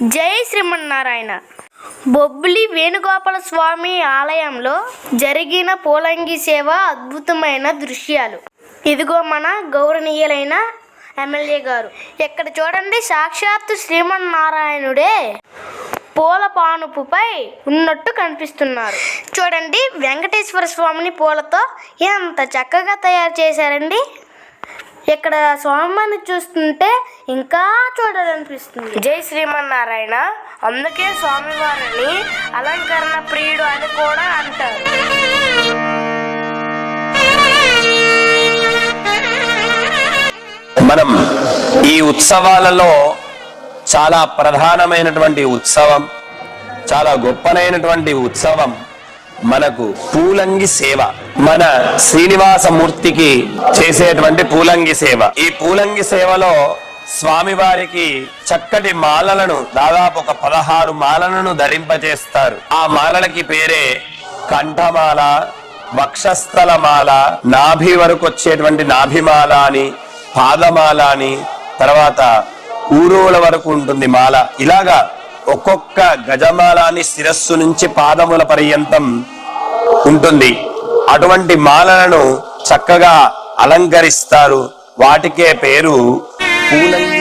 జై శ్రీమన్నారాయణ. బొబ్బిలి వేణుగోపాల స్వామి ఆలయంలో జరిగిన పూలంగి సేవ అద్భుతమైన దృశ్యాలు. ఇదిగో మన గౌరవనీయులైన ఎమ్మెల్యే గారు. ఇక్కడ చూడండి, సాక్షాత్తు శ్రీమన్నారాయణుడే పూల పానుపుపై ఉన్నట్టు కనిపిస్తున్నారు. చూడండి, వెంకటేశ్వర స్వామిని పూలతో ఎంత చక్కగా తయారు చేశారండి. ఇక్కడ స్వామిని చూస్తుంటే ఇంకా చూడాలనిపిస్తుంది. జై శ్రీమన్నారాయణ. అందుకే స్వామివారిని అలంకరణ ప్రియుడు అని కూడా అంటారు. మనం ఈ ఉత్సవాలలో చాలా ప్రధానమైనటువంటి ఉత్సవం, చాలా గొప్పనైనటువంటి ఉత్సవం మనకు పూలంగి సేవ. మన శ్రీనివాసమూర్తికి చేసేటువంటి పూలంగి సేవ. ఈ పూలంగి సేవలో స్వామివారికి చక్కటి మాలలను, దాదాపు ఒక 16 మాలలను ధరింపజేస్తారు. ఆ మాలలకి పేరే కంఠమాల, వక్షస్థల మాల, నాభి వరకు వచ్చేటువంటి నాభిమాల అని, పాదమాల అని, తర్వాత ఊరుల వరకు ఉంటుంది మాల. ఇలాగా ఒక్కొక్క గజమాలని శిరస్సు నుంచి పాదముల పర్యంతం ఉంటుంది. అటువంటి మాలలను చక్కగా అలంకరిస్తారు. వాటికే పేరు పూలంగి